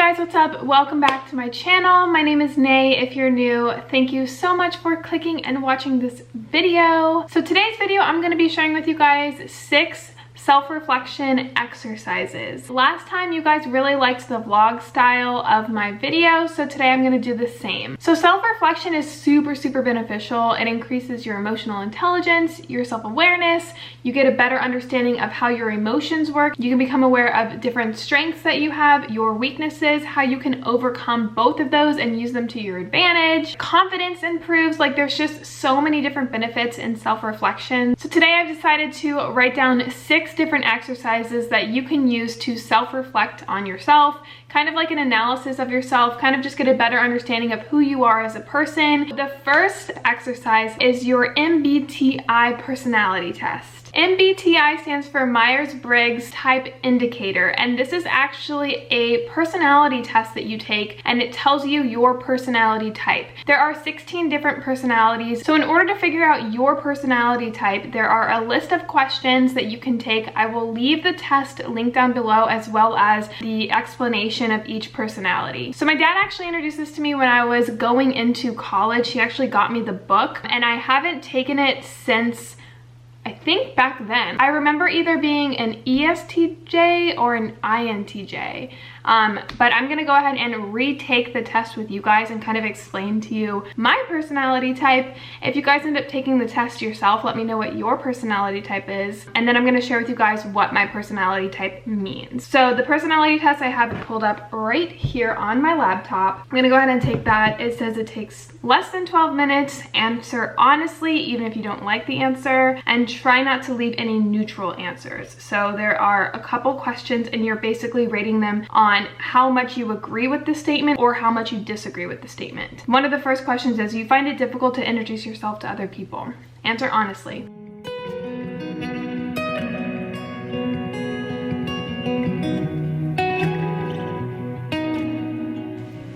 guys, what's up? Welcome back to my channel. My name is Nay. If you're new, thank you so much for clicking and watching this video. So today's video, I'm going to be sharing with you guys 6 self-reflection exercises. Last time you guys really liked the vlog style of my video, so today I'm going to do the same. So self-reflection is super beneficial. It increases your emotional intelligence, your self-awareness. You get a better understanding of how your emotions work. You can become aware of different strengths that you have, your weaknesses, how you can overcome both of those and use them to your advantage. Confidence improves. Like, there's just so many different benefits in self-reflection. So today I've decided to write down 6 different exercises that you can use to self-reflect on yourself, kind of like an analysis of yourself, kind of just get a better understanding of who you are as a person. The first exercise is your MBTI personality test. MBTI stands for Myers-Briggs Type Indicator, and this is actually a personality test that you take, and it tells you your personality type. There are 16 different personalities, so in order to figure out your personality type, there are a list of questions that you can take. I will leave the test link down below, as well as the explanation of each personality. So my dad actually introduced this to me when I was going into college. He actually got me the book, and I haven't taken it since I think back then. I remember either being an ESTJ or an INTJ, but I'm gonna go ahead and retake the test with you guys and kind of explain to you my personality type. If you guys end up taking the test yourself, let me know what your personality type is, and then I'm gonna share with you guys what my personality type means. So the personality test I have it pulled up right here on my laptop. I'm gonna go ahead and take that. It says it takes less than 12 minutes. Answer honestly, even if you don't like the answer, and try not to leave any neutral answers. So there are a couple questions, and you're basically rating them on how much you agree with the statement or how much you disagree with the statement. One of the first questions is, you find it difficult to introduce yourself to other people? Answer honestly.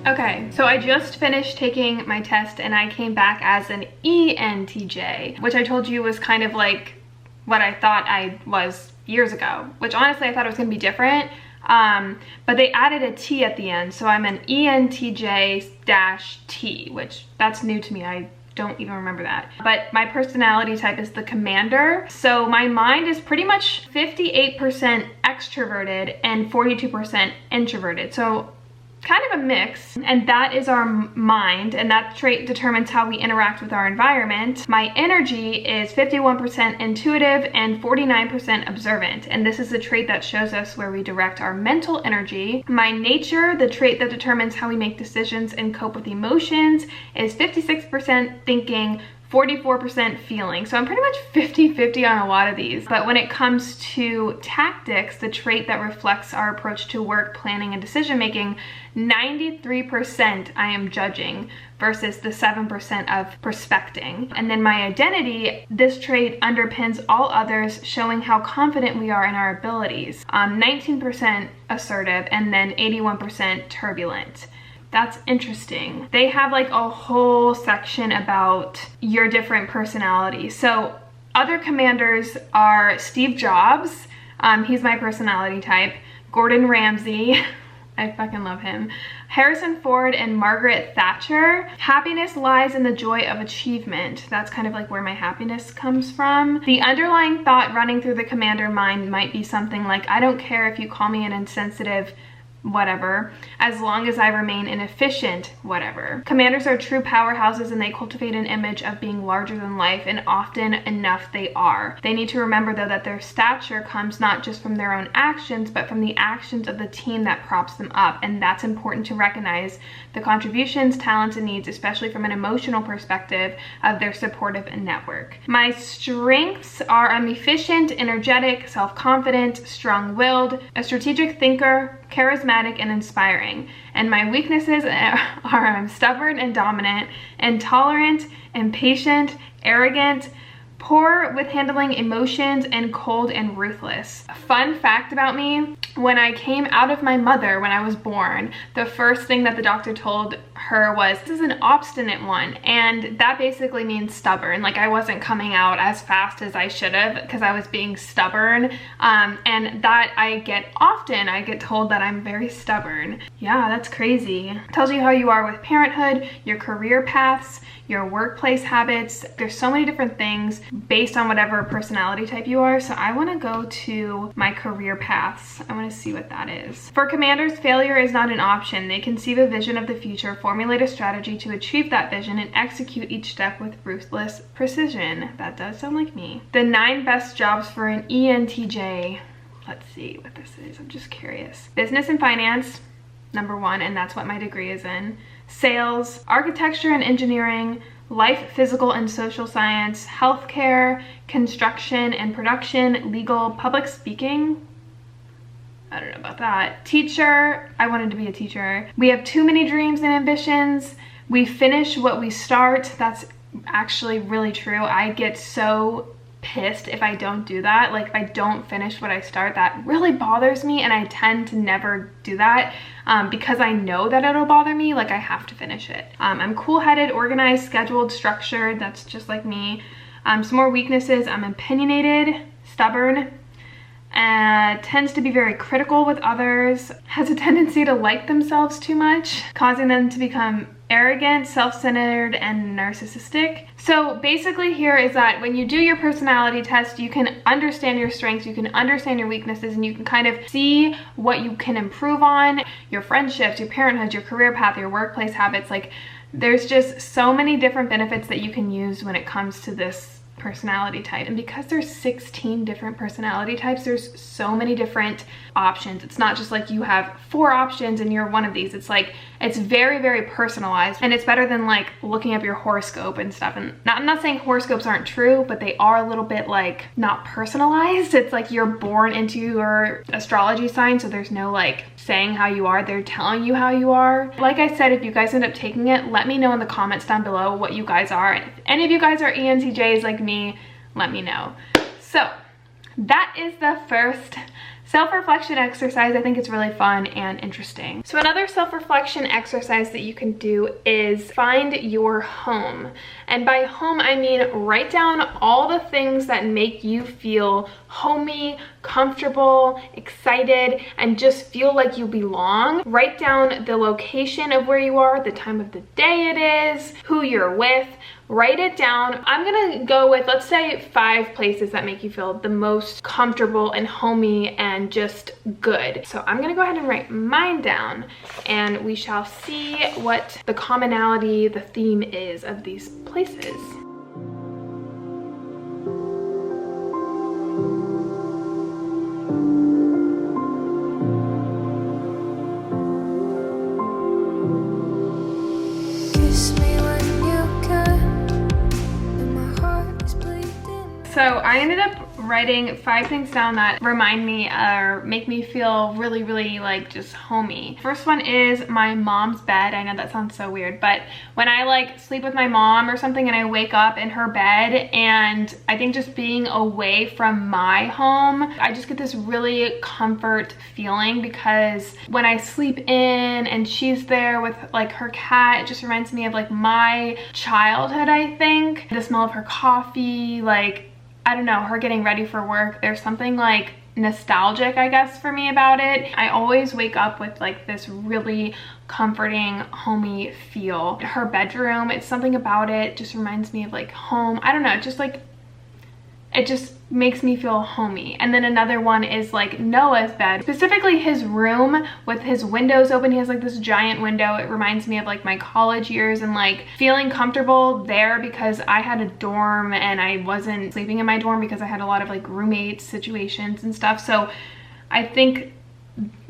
Okay, so I just finished taking my test and I came back as an ENTJ, which I told you was kind of like what I thought I was years ago, which honestly I thought it was gonna be different. But they added a T at the end, so I'm an ENTJ-T, which that's new to me. I don't even remember that. But my personality type is the commander. So my mind is pretty much 58% extroverted and 42% introverted. So kind of a mix, and that is our mind, and that trait determines how we interact with our environment. My energy is 51% intuitive and 49% observant, and this is the trait that shows us where we direct our mental energy. My nature, the trait that determines how we make decisions and cope with emotions, is 56% thinking, 44% feeling. So I'm pretty much 50-50 on a lot of these. But when it comes to tactics, the trait that reflects our approach to work, planning, and decision making, 93% I am judging versus the 7% of prospecting. And then my identity, this trait underpins all others, showing how confident we are in our abilities. 19% assertive, and then 81% turbulent. That's interesting. They have like a whole section about your different personalities. So other commanders are Steve Jobs, he's my personality type, Gordon Ramsay, I fucking love him, Harrison Ford, and Margaret Thatcher. Happiness lies in the joy of achievement. That's kind of like where my happiness comes from. The underlying thought running through the commander mind might be something like, I don't care if you call me an insensitive whatever, as long as I remain inefficient, whatever. Commanders are true powerhouses, and they cultivate an image of being larger than life, and often enough they are. They need to remember though that their stature comes not just from their own actions, but from the actions of the team that props them up, and that's important to recognize the contributions, talents, and needs, especially from an emotional perspective, of their supportive network. My strengths are I'm efficient, energetic, self-confident, strong-willed, a strategic thinker, charismatic, and inspiring. And my weaknesses are I'm stubborn and dominant, intolerant, impatient, arrogant, Poor with handling emotions and cold and ruthless. A fun fact about me, when I came out of my mother when I was born, the first thing that the doctor told her was, this is an obstinate one. And that basically means stubborn. Like, I wasn't coming out as fast as I should have because I was being stubborn. And that I get often, I get told that I'm very stubborn. Yeah, that's crazy. It tells you how you are with parenthood, your career paths, your workplace habits. There's so many different things based on whatever personality type you are. So I want to go to my career paths. I want to see what that is. For commanders, failure is not an option. They conceive a vision of the future, formulate a strategy to achieve that vision, and execute each step with ruthless precision. That does sound like me. The 9 best jobs for an ENTJ. Let's see what this is. I'm just curious. Business and finance, number 1, and that's what my degree is in. Sales, architecture and engineering, life, physical and social science, healthcare, construction and production, legal, public speaking. I don't know about that. Teacher, I wanted to be a teacher. We have too many dreams and ambitions. We finish what we start. That's actually really true. I get so pissed if I don't do that. Like, if I don't finish what I start, that really bothers me, and I tend to never do that because I know that it'll bother me. Like, I have to finish it. I'm cool-headed, organized, scheduled, structured. That's just like me. Some more weaknesses. I'm opinionated, stubborn, tends to be very critical with others, has a tendency to like themselves too much, causing them to become arrogant, self-centered, and narcissistic. So basically here is that when you do your personality test, you can understand your strengths, you can understand your weaknesses, and you can kind of see what you can improve on, your friendships, your parenthood, your career path, your workplace habits. Like, there's just so many different benefits that you can use when it comes to this personality type. And because there's 16 different personality types, there's so many different options. It's not just like you have 4 options and you're one of these. It's like, it's very, very personalized, and it's better than like looking up your horoscope and stuff. And I'm not saying horoscopes aren't true, but they are a little bit like not personalized. It's like you're born into your astrology sign, so there's no like saying how you are. They're telling you how you are. Like I said, if you guys end up taking it, let me know in the comments down below what you guys are. And if any of you guys are ENTJs like me, let me know. So that is the first self-reflection exercise. I think it's really fun and interesting. So another self-reflection exercise that you can do is find your home. And by home, I mean write down all the things that make you feel homey, comfortable, excited, and just feel like you belong. Write down the location of where you are, the time of the day it is, who you're with. Write it down. I'm gonna go with, let's say, 5 places that make you feel the most comfortable and homey and just good. So I'm gonna go ahead and write mine down, and we shall see what the commonality, the theme is of these places. So I ended up writing 5 things down that remind me or make me feel really, really like just homey. First one is my mom's bed. I know that sounds so weird, but when I like sleep with my mom or something and I wake up in her bed, and I think just being away from my home, I just get this really comfort feeling, because when I sleep in and she's there with like her cat, it just reminds me of like my childhood, I think. The smell of her coffee, like, I don't know, her getting ready for work. There's something like nostalgic, I guess, for me about it. I always wake up with like this really comforting, homey feel. Her bedroom, it's something about it just reminds me of like home. I don't know, just like, it just makes me feel homey. And then another one is like Noah's bed, specifically his room with his windows open. He has like this giant window. It reminds me of like my college years and like feeling comfortable there, because I had a dorm and I wasn't sleeping in my dorm because I had a lot of like roommate situations and stuff. So I think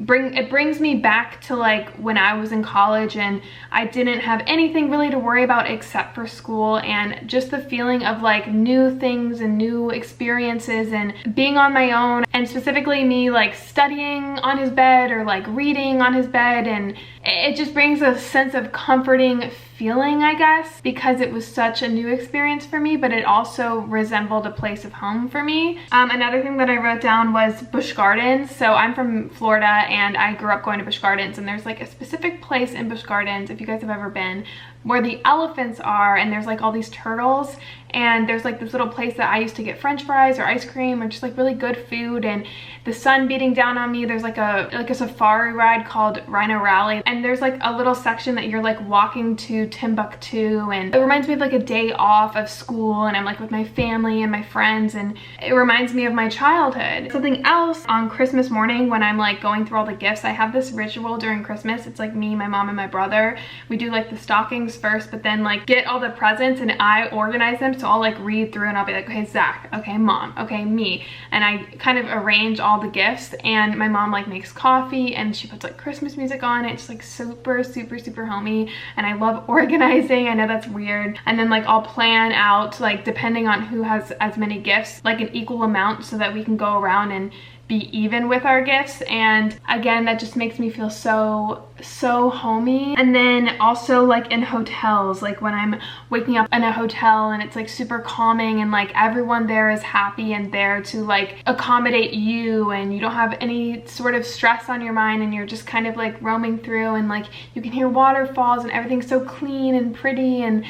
it brings me back to like when I was in college and I didn't have anything really to worry about except for school, and just the feeling of like new things and new experiences and being on my own, and specifically me like studying on his bed or like reading on his bed, and it just brings a sense of comforting feeling, I guess, because it was such a new experience for me, but it also resembled a place of home for me. Another thing that I wrote down was Busch Gardens. So I'm from Florida and I grew up going to Busch Gardens, and there's like a specific place in Busch Gardens, if you guys have ever been, where the elephants are, and there's like all these turtles, and there's like this little place that I used to get french fries or ice cream or just like really good food, and the sun beating down on me. There's like a safari ride called Rhino Rally, and there's like a little section that you're like walking to Timbuktu, and it reminds me of like a day off of school, and I'm like with my family and my friends, and it reminds me of my childhood. Something else, on Christmas morning when I'm like going through all the gifts, I have this ritual during Christmas. It's like me, my mom, and my brother. We do like the stockings first, but then like get all the presents and I organize them. So I'll like read through and I'll be like, okay, Zach, okay, mom, okay, me. And I kind of arrange all the gifts, and my mom like makes coffee and she puts like Christmas music on it. It's like super, super, super homey. And I love organizing. I know that's weird. And then like I'll plan out, like depending on who has as many gifts, like an equal amount, so that we can go around and be even with our gifts. And again, that just makes me feel so homey. And then also like in hotels, like when I'm waking up in a hotel and it's like super calming, and like everyone there is happy and there to like accommodate you, and you don't have any sort of stress on your mind, and you're just kind of like roaming through, and like you can hear waterfalls and everything's so clean and pretty. And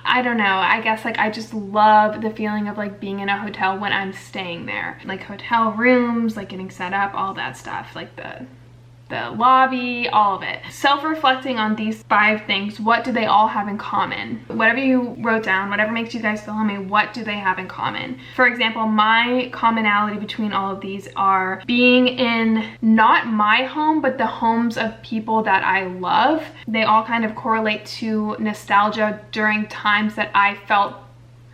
I don't know, I guess like I just love the feeling of like being in a hotel when I'm staying there. Like hotel rooms, like getting set up, all that stuff, like the lobby, all of it. Self-reflecting on these 5 things, what do they all have in common? Whatever you wrote down, whatever makes you guys feel homey, what do they have in common? For example, my commonality between all of these are being in not my home, but the homes of people that I love. They all kind of correlate to nostalgia during times that I felt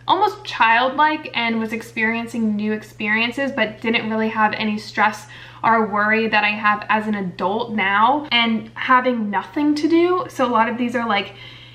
almost childlike and was experiencing new experiences, but didn't really have any stress or worry that I have as an adult now, and having nothing to do. So a lot of these are like,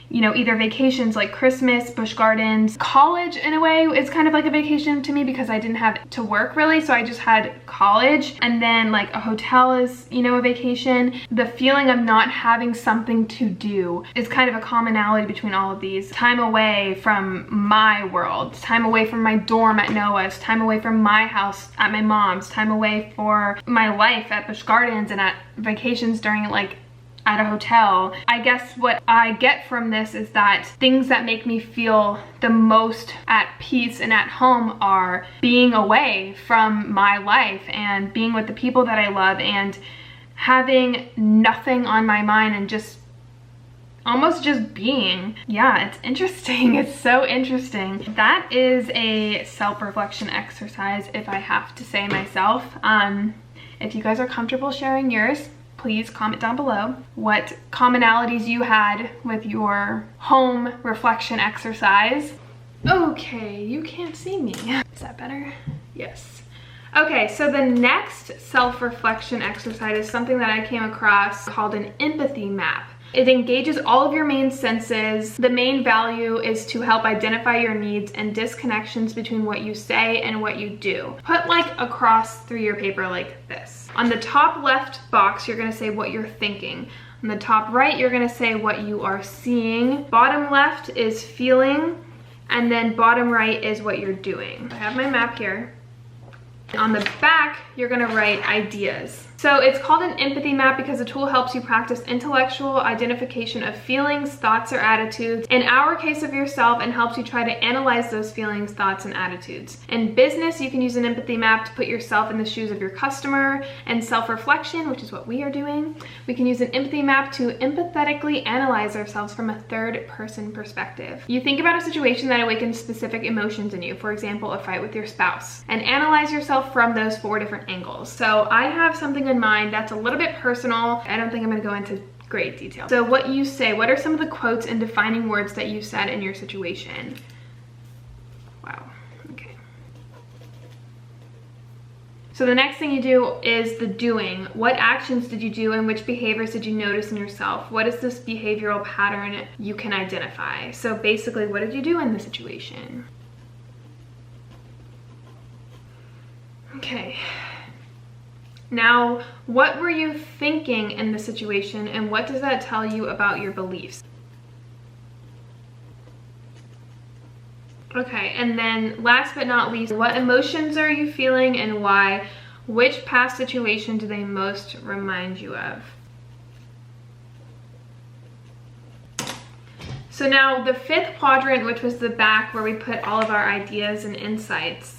you know, either vacations like Christmas, Busch Gardens. College in a way is kind of like a vacation to me because I didn't have to work really, so I just had college. And then like a hotel is, you know, a vacation. The feeling of not having something to do is kind of a commonality between all of these. Time away from my world, time away from my dorm at Noah's, time away from my house at my mom's, time away for my life at Busch Gardens, and at vacations during like at a hotel. I guess what I get from this is that things that make me feel the most at peace and at home are being away from my life and being with the people that I love and having nothing on my mind and just almost just being. Yeah, it's interesting. It's so interesting. That is a self-reflection exercise, if I have to say myself. If you guys are comfortable sharing yours, please comment down below what commonalities you had with your home reflection exercise. Okay, you can't see me. Is that better? Yes. Okay, so the next self-reflection exercise is something that I came across called an empathy map. It engages all of your main senses. The main value is to help identify your needs and disconnections between what you say and what you do. Put like a cross through your paper like this. On the top left box, you're gonna say what you're thinking. On the top right, you're gonna say what you are seeing. Bottom left is feeling, and then bottom right is what you're doing. I have my map here. On the back, you're gonna write ideas. So it's called an empathy map because the tool helps you practice intellectual identification of feelings, thoughts, or attitudes in our case of yourself, and helps you try to analyze those feelings, thoughts, and attitudes. In business, you can use an empathy map to put yourself in the shoes of your customer. And self-reflection, which is what we are doing, we can use an empathy map to empathetically analyze ourselves from a third-person perspective. You think about a situation that awakens specific emotions in you, for example, a fight with your spouse, and analyze yourself from those 4 different angles. So I have something in mind that's a little bit personal. I don't think I'm going to go into great detail. So what you say, what are some of the quotes and defining words that you said in your situation? Wow. Okay. So the next thing you do is the doing. What actions did you do and which behaviors did you notice in yourself? What is this behavioral pattern you can identify? So basically, what did you do in the situation? Okay. Now, what were you thinking in the situation, and what does that tell you about your beliefs? Okay, and then last but not least, what emotions are you feeling and why? Which past situation do they most remind you of? So now the fifth quadrant, which was the back where we put all of our ideas and insights.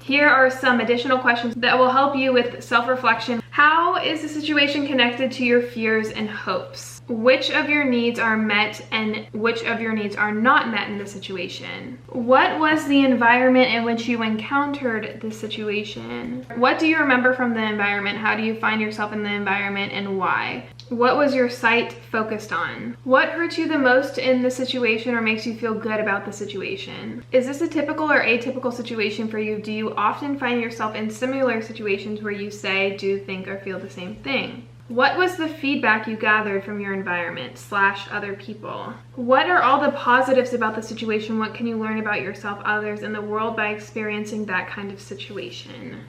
Here are some additional questions that will help you with self-reflection. How is the situation connected to your fears and hopes? Which of your needs are met and which of your needs are not met in the situation? What was the environment in which you encountered the situation? What do you remember from the environment? How do you find yourself in the environment and why? What was your sight focused on? What hurts you the most in the situation or makes you feel good about the situation? Is this a typical or atypical situation for you? Do you often find yourself in similar situations where you say, do, think, or feel the same thing? What was the feedback you gathered from your environment / other people? What are all the positives about the situation? What can you learn about yourself, others, and the world by experiencing that kind of situation?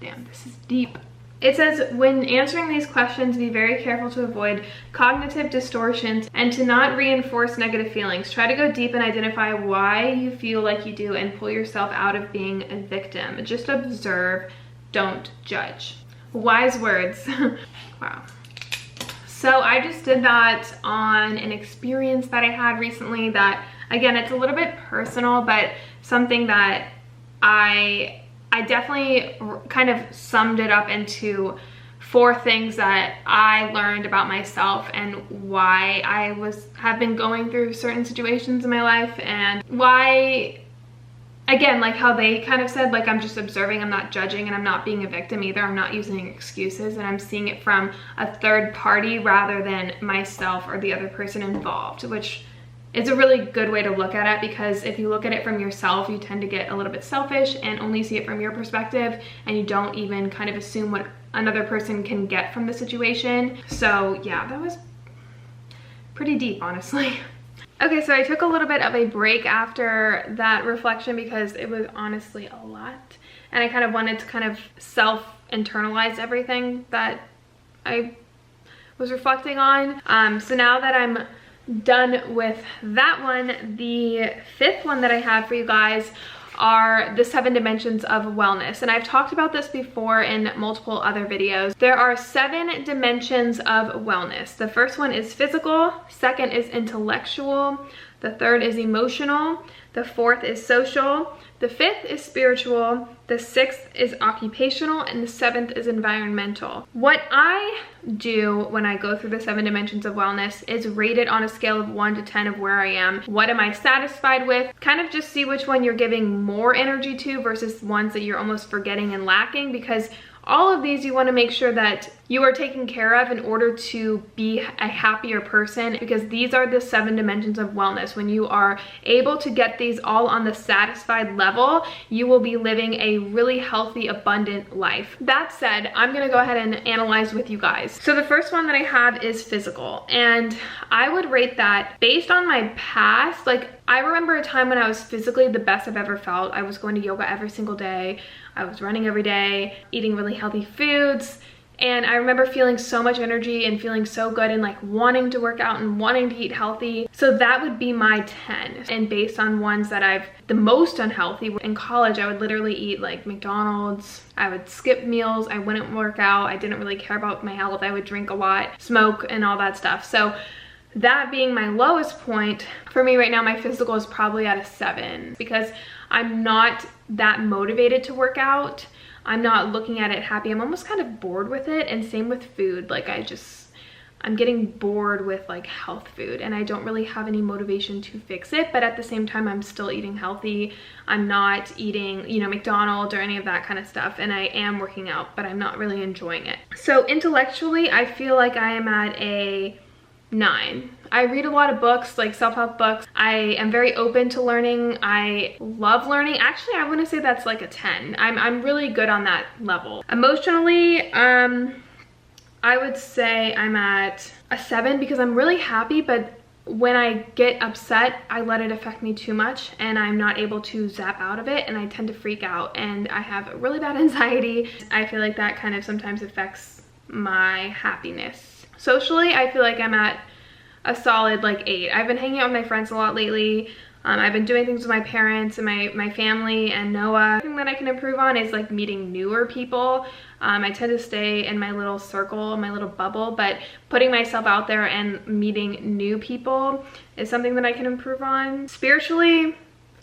Damn, this is deep. It says, when answering these questions, be very careful to avoid cognitive distortions and to not reinforce negative feelings. Try to go deep and identify why you feel like you do and pull yourself out of being a victim. Just observe, don't judge. Wise words. Wow. So I just did that on an experience that I had recently that, again, it's a little bit personal, but something that I definitely kind of summed it up into 4 things that I learned about myself and why I have been going through certain situations in my life, and why, again, like how they kind of said, like, I'm just observing, I'm not judging, and I'm not being a victim either. I'm not using excuses, and I'm seeing it from a third party rather than myself or the other person involved, which it's a really good way to look at it, because if you look at it from yourself, you tend to get a little bit selfish and only see it from your perspective, and you don't even kind of assume what another person can get from the situation. So yeah, that was pretty deep, honestly. Okay, so I took a little bit of a break after that reflection because it was honestly a lot, and I kind of wanted to kind of self-internalize everything that I was reflecting on. So now that I'm done with that one, the 5th one that I have for you guys are the 7 dimensions of wellness. And I've talked about this before in multiple other videos. There are 7 dimensions of wellness. The first one is physical, 2nd is intellectual, the 3rd is emotional, the 4th is social, the 5th is spiritual, the 6th is occupational, and the 7th is environmental. What I do when I go through the 7 dimensions of wellness is rate it on a scale of 1 to 10 of where I am. What am I satisfied with? Kind of just see which one you're giving more energy to versus ones that you're almost forgetting and lacking, because all of these you want to make sure that you are taken care of in order to be a happier person, because these are the 7 dimensions of wellness. When you are able to get these all on the satisfied level, you will be living a really healthy, abundant life. That said, I'm gonna go ahead and analyze with you guys. So the first one that I have is physical, and I would rate that based on my past. Like, I remember a time when I was physically the best I've ever felt. I was going to yoga every single day. I was running every day, eating really healthy foods. And I remember feeling so much energy and feeling so good and like wanting to work out and wanting to eat healthy. So that would be my 10. And based on ones that I've the most unhealthy, in college, I would literally eat like McDonald's. I would skip meals. I wouldn't work out. I didn't really care about my health. I would drink a lot, smoke, and all that stuff. So that being my lowest point, for me right now, my physical is probably at a 7, because I'm not that motivated to work out. I'm not looking at it happy. I'm almost kind of bored with it. And same with food. Like, I'm getting bored with like health food, and I don't really have any motivation to fix it. But at the same time, I'm still eating healthy. I'm not eating, you know, McDonald's or any of that kind of stuff. And I am working out, but I'm not really enjoying it. So intellectually, I feel like I am at a 9. I read a lot of books, like self-help books. I am very open to learning. I love learning. Actually, I want to say that's like a 10. I'm really good on that level. Emotionally, I would say I'm at a 7 because I'm really happy, but when I get upset, I let it affect me too much and I'm not able to zap out of it, and I tend to freak out and I have really bad anxiety. I feel like that kind of sometimes affects my happiness. Socially, I feel like I'm at a solid like 8. I've been hanging out with my friends a lot lately. I've been doing things with my parents and my family and Noah. Thing that I can improve on is like meeting newer people. I tend to stay in my little circle, my little bubble, but putting myself out there and meeting new people is something that I can improve on. Spiritually,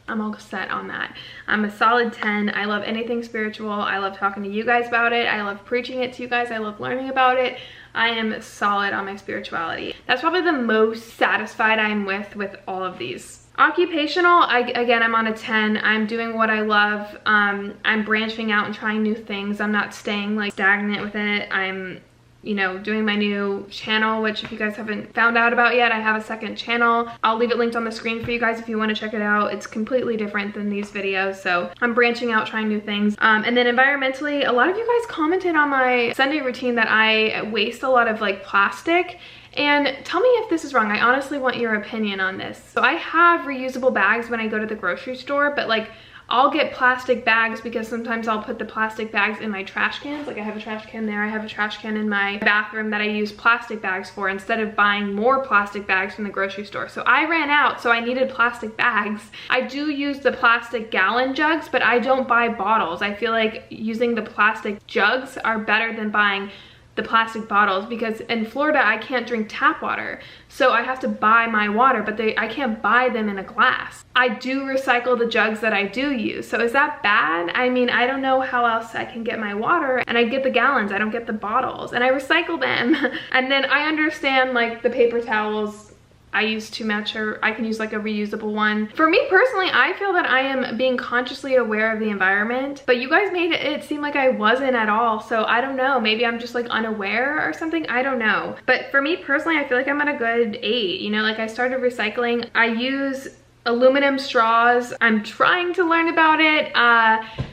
I'm all set on that. I'm a solid 10. I love anything spiritual. I love talking to you guys about it. I love preaching it to you guys. I love learning about it. I am solid on my spirituality. That's probably the most satisfied I'm with all of these. Occupational, again, I'm on a 10. I'm doing what I love. I'm branching out and trying new things. I'm not staying like stagnant with it. I'm, you know, doing my new channel, which if you guys haven't found out about yet, I have a second channel. I'll leave it linked on the screen for you guys if you want to check it out. It's completely different than these videos, so I'm branching out, trying new things. And then environmentally, a lot of you guys commented on my Sunday routine that I waste a lot of like plastic. And tell me if this is wrong. I honestly want your opinion on this. So I have reusable bags when I go to the grocery store, but like I'll get plastic bags because sometimes I'll put the plastic bags in my trash cans. Like I have a trash can there. I have a trash can in my bathroom that I use plastic bags for instead of buying more plastic bags from the grocery store. So I ran out, so I needed plastic bags. I do use the plastic gallon jugs, but I don't buy bottles. I feel like using the plastic jugs are better than buying the plastic bottles, because in Florida I can't drink tap water, so I have to buy my water, but I can't buy them in a glass. I do recycle the jugs that I do use, so is that bad? I mean, I don't know how else I can get my water, and I get the gallons, I don't get the bottles, and I recycle them. And then I understand like the paper towels I use too much, or I can use like a reusable one. For me personally, I feel that I am being consciously aware of the environment, but you guys made it seem like I wasn't at all. So I don't know, maybe I'm just like unaware or something, I don't know. But for me personally, I feel like I'm at a good 8, you know, like I started recycling. I use aluminum straws. I'm trying to learn about it.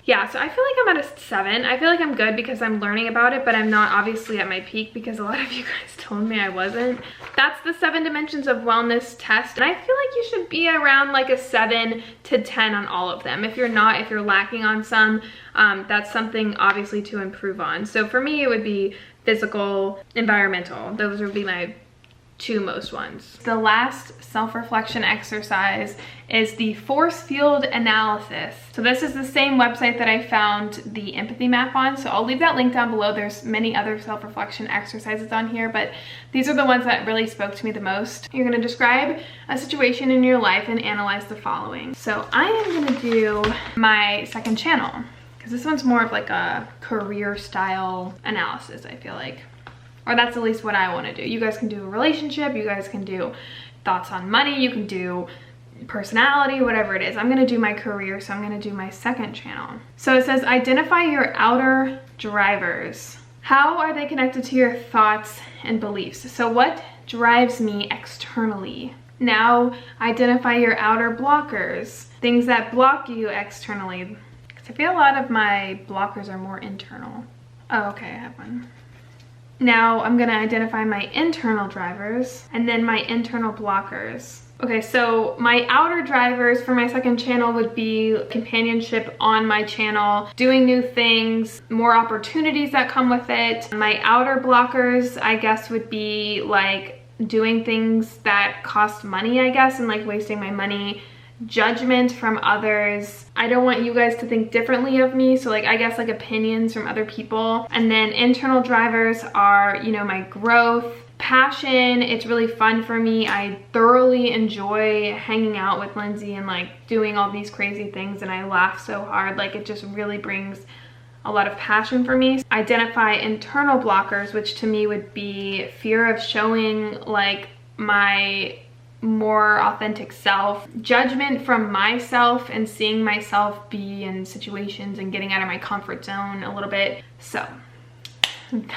Yeah, so I feel like I'm at a 7. I feel like I'm good because I'm learning about it, but I'm not obviously at my peak because a lot of you guys told me I wasn't. That's the 7 dimensions of wellness test, and I feel like you should be around like a 7 to 10 on all of them. If you're not, if you're lacking on some, that's something obviously to improve on. So for me, it would be physical, environmental. Those would be my 2 most ones. The last self-reflection exercise is the force field analysis. So this is the same website that I found the empathy map on, so I'll leave that link down below. There's many other self-reflection exercises on here, but these are the ones that really spoke to me the most. You're going to describe a situation in your life and analyze the following. So I am going to do my second channel because this one's more of like a career style analysis, I feel like. Or that's at least what I want to do. You guys can do a relationship, you guys can do thoughts on money, you can do personality, whatever it is. I'm gonna do my career, so I'm gonna do my second channel. So it says, identify your outer drivers. How are they connected to your thoughts and beliefs? So what drives me externally? Now identify your outer blockers, things that block you externally. Because I feel a lot of my blockers are more internal. Oh, okay, I have one. Now I'm gonna identify my internal drivers and then my internal blockers. Okay, so my outer drivers for my second channel would be companionship on my channel, doing new things, more opportunities that come with it. My outer blockers, I guess, would be like doing things that cost money, I guess, and like wasting my money. Judgment from others. I don't want you guys to think differently of me, so like I guess like opinions from other people. And then internal drivers are, you know, my growth, passion. It's really fun for me. I thoroughly enjoy hanging out with Lindsay and like doing all these crazy things, and I laugh so hard. Like it just really brings a lot of passion for me. Identify internal blockers, which to me would be fear of showing like my more authentic self, judgment from myself and seeing myself be in situations and getting out of my comfort zone a little bit. So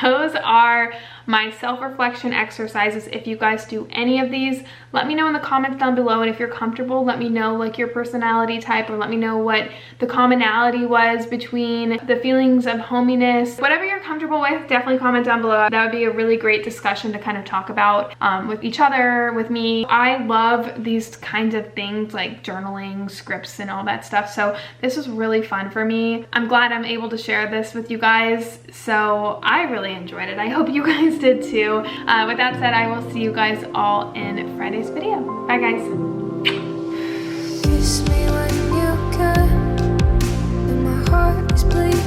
those are my self-reflection exercises. If you guys do any of these, let me know in the comments down below, and if you're comfortable, let me know like your personality type, or let me know what the commonality was between the feelings of hominess. Whatever you're comfortable with, definitely comment down below. That would be a really great discussion to kind of talk about with each other, with me. I love these kinds of things like journaling, scripts, and all that stuff, so this was really fun for me. I'm glad I'm able to share this with you guys, so I really enjoyed it. I hope you guys did too. With that said, I will see you guys all in Friday's video. Bye guys. Kiss me when you can, and my heart is bleeding.